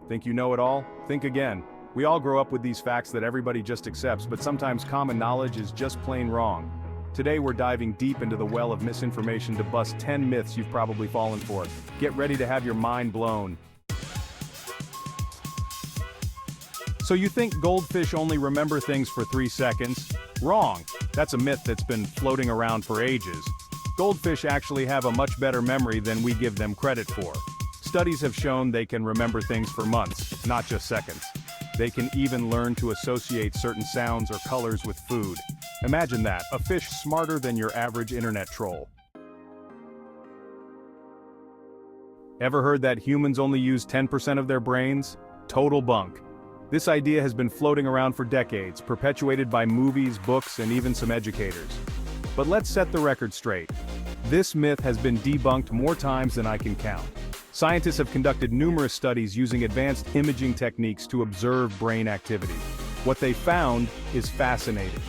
Think you know it all? Think again. We all grow up with these facts that everybody just accepts, but sometimes common knowledge is just plain wrong. Today we're diving deep into the well of misinformation to bust 10 myths you've probably fallen for. Get ready to have your mind blown. So you think goldfish only remember things for 3 seconds? Wrong. That's a myth that's been floating around for ages. Goldfish actually have a much better memory than we give them credit for. Studies have shown they can remember things for months, not just seconds. They can even learn to associate certain sounds or colors with food. Imagine that, a fish smarter than your average internet troll. Ever heard that humans only use 10% of their brains? Total bunk. This idea has been floating around for decades, perpetuated by movies, books, and even some educators. But let's set the record straight. This myth has been debunked more times than I can count. Scientists have conducted numerous studies using advanced imaging techniques to observe brain activity. What they found is fascinating.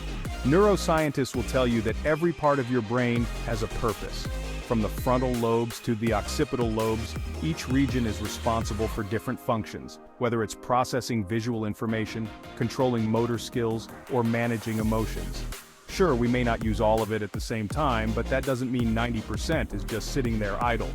Neuroscientists will tell you that every part of your brain has a purpose. From the frontal lobes to the occipital lobes, each region is responsible for different functions, whether it's processing visual information, controlling motor skills, or managing emotions. Sure, we may not use all of it at the same time, but that doesn't mean 90% is just sitting there idle.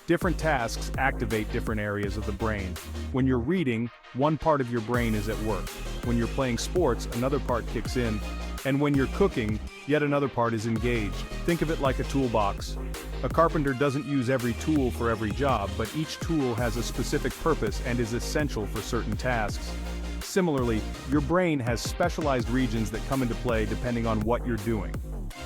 Different tasks activate different areas of the brain. When you're reading, one part of your brain is at work. When you're playing sports, another part kicks in. And when you're cooking, yet another part is engaged. Think of it like a toolbox. A carpenter doesn't use every tool for every job, but each tool has a specific purpose and is essential for certain tasks. Similarly, your brain has specialized regions that come into play depending on what you're doing.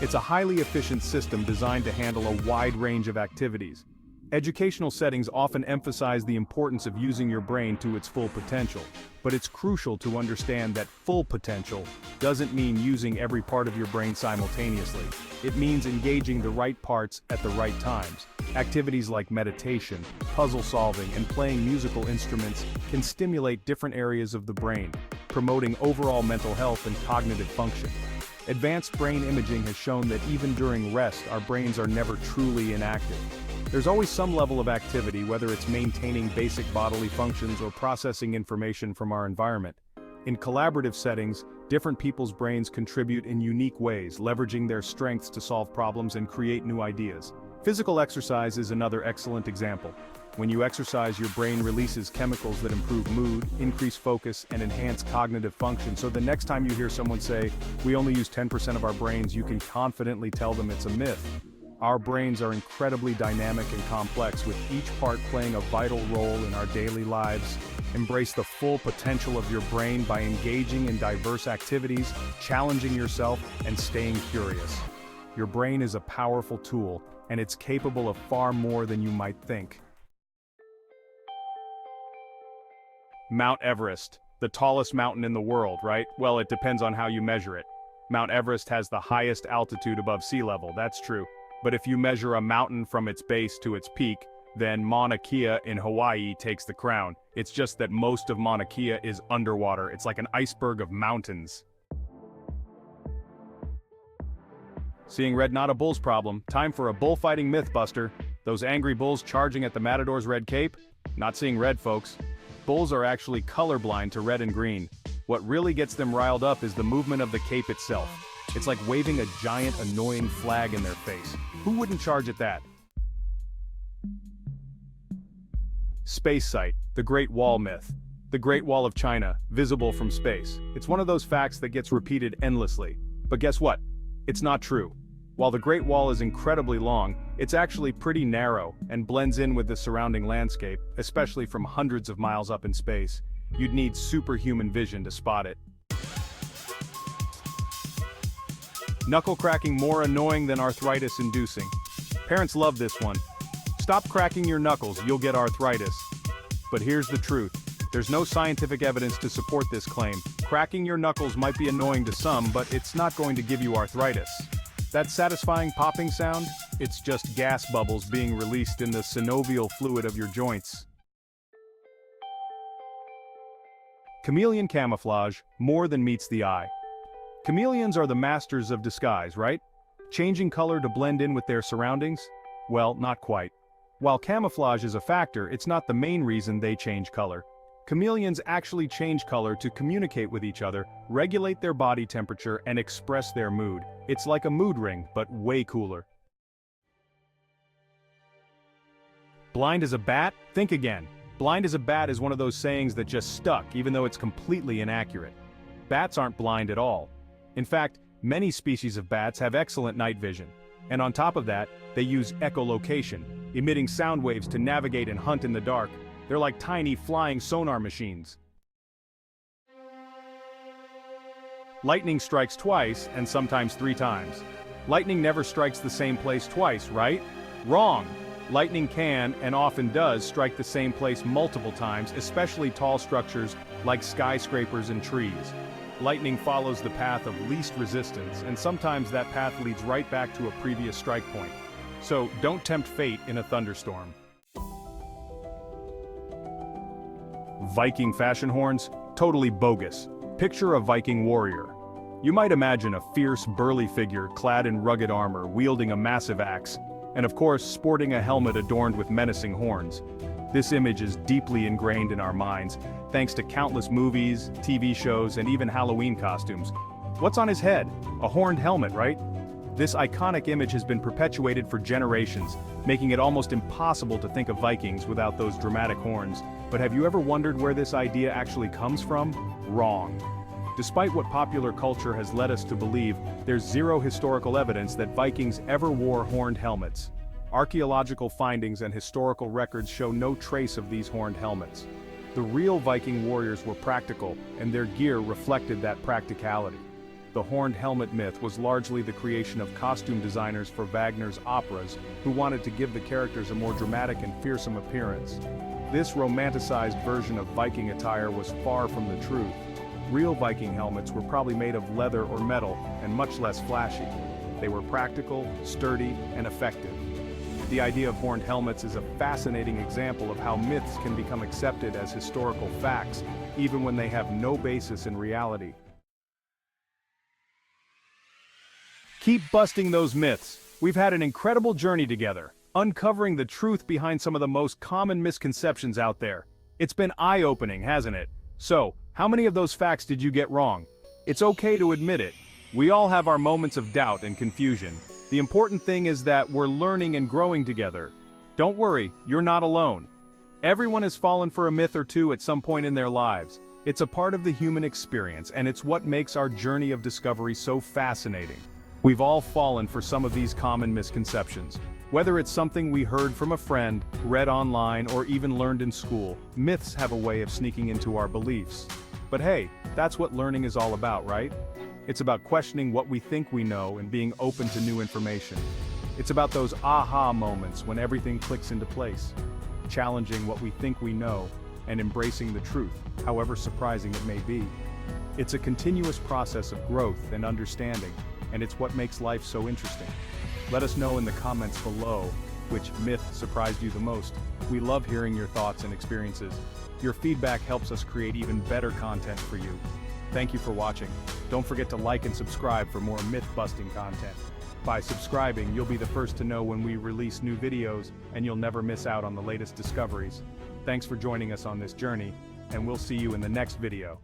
It's a highly efficient system designed to handle a wide range of activities. Educational settings often emphasize the importance of using your brain to its full potential, but it's crucial to understand that full potential doesn't mean using every part of your brain simultaneously. It means engaging the right parts at the right times. Activities like meditation, puzzle solving, and playing musical instruments can stimulate different areas of the brain, promoting overall mental health and cognitive function. Advanced brain imaging has shown that even during rest, our brains are never truly inactive. There's always some level of activity, whether it's maintaining basic bodily functions or processing information from our environment. In collaborative settings, different people's brains contribute in unique ways, leveraging their strengths to solve problems and create new ideas. Physical exercise is another excellent example. When you exercise, your brain releases chemicals that improve mood, increase focus, and enhance cognitive function. So the next time you hear someone say, "We only use 10% of our brains," you can confidently tell them it's a myth. Our brains are incredibly dynamic and complex, with each part playing a vital role in our daily lives. Embrace the full potential of your brain by engaging in diverse activities, challenging yourself, and staying curious. Your brain is a powerful tool, and it's capable of far more than you might think. Mount Everest, the tallest mountain in the world, right? Well, it depends on how you measure it. Mount Everest has the highest altitude above sea level, that's true. But if you measure a mountain from its base to its peak, then Mauna Kea in Hawaii takes the crown. It's just that most of Mauna Kea is underwater. It's like an iceberg of mountains. Seeing red not a bull's problem. Time for a bullfighting myth buster. Those angry bulls charging at the matador's red cape? Not seeing red, folks. Bulls are actually colorblind to red and green. What really gets them riled up is the movement of the cape itself. It's like waving a giant, annoying flag in their face. Who wouldn't charge at that? Space site, the Great Wall myth. The Great Wall of China, visible from space. It's one of those facts that gets repeated endlessly. But guess what? It's not true. While the Great Wall is incredibly long, it's actually pretty narrow and blends in with the surrounding landscape, especially from hundreds of miles up in space. You'd need superhuman vision to spot it. Knuckle cracking more annoying than arthritis-inducing. Parents love this one. Stop cracking your knuckles, you'll get arthritis. But here's the truth. There's no scientific evidence to support this claim. Cracking your knuckles might be annoying to some, but it's not going to give you arthritis. That satisfying popping sound? It's just gas bubbles being released in the synovial fluid of your joints. Chameleon camouflage, more than meets the eye. Chameleons are the masters of disguise, right? Changing color to blend in with their surroundings? Well, not quite. While camouflage is a factor, it's not the main reason they change color. Chameleons actually change color to communicate with each other, regulate their body temperature, and express their mood. It's like a mood ring, but way cooler. Blind as a bat? Think again. Blind as a bat is one of those sayings that just stuck, even though it's completely inaccurate. Bats aren't blind at all. In fact, many species of bats have excellent night vision. And on top of that, they use echolocation, emitting sound waves to navigate and hunt in the dark. They're like tiny flying sonar machines. Lightning strikes twice, and sometimes 3 times. Lightning never strikes the same place twice, right? Wrong! Lightning can, and often does, strike the same place multiple times, especially tall structures like skyscrapers and trees. Lightning follows the path of least resistance, and sometimes that path leads right back to a previous strike point. So don't tempt fate in a thunderstorm. Viking fashion horns? Totally bogus. Picture a Viking warrior. You might imagine a fierce, burly figure clad in rugged armor, wielding a massive axe, and of course sporting a helmet adorned with menacing horns. This image is deeply ingrained in our minds, thanks to countless movies, TV shows, and even Halloween costumes. What's on his head? A horned helmet, right? This iconic image has been perpetuated for generations, making it almost impossible to think of Vikings without those dramatic horns. But have you ever wondered where this idea actually comes from? Wrong. Despite what popular culture has led us to believe, there's zero historical evidence that Vikings ever wore horned helmets. Archaeological findings and historical records show no trace of these horned helmets. The real Viking warriors were practical, and their gear reflected that practicality. The horned helmet myth was largely the creation of costume designers for Wagner's operas, who wanted to give the characters a more dramatic and fearsome appearance. This romanticized version of Viking attire was far from the truth. Real Viking helmets were probably made of leather or metal, and much less flashy. They were practical, sturdy, and effective. The idea of horned helmets is a fascinating example of how myths can become accepted as historical facts, even when they have no basis in reality. Keep busting those myths. We've had an incredible journey together, uncovering the truth behind some of the most common misconceptions out there. It's been eye-opening, hasn't it? So, how many of those facts did you get wrong? It's okay to admit it. We all have our moments of doubt and confusion. The important thing is that we're learning and growing together. Don't worry, you're not alone. Everyone has fallen for a myth or two at some point in their lives. It's a part of the human experience, and it's what makes our journey of discovery so fascinating. We've all fallen for some of these common misconceptions. Whether it's something we heard from a friend, read online, or even learned in school, myths have a way of sneaking into our beliefs. But hey, that's what learning is all about, right? It's about questioning what we think we know and being open to new information. It's about those aha moments when everything clicks into place. Challenging what we think we know and embracing the truth, however surprising it may be. It's a continuous process of growth and understanding, and it's what makes life so interesting. Let us know in the comments below which myth surprised you the most. We love hearing your thoughts and experiences. Your feedback helps us create even better content for you. Thank you for watching. Don't forget to like and subscribe for more myth-busting content. By subscribing, you'll be the first to know when we release new videos, and you'll never miss out on the latest discoveries. Thanks for joining us on this journey, and we'll see you in the next video.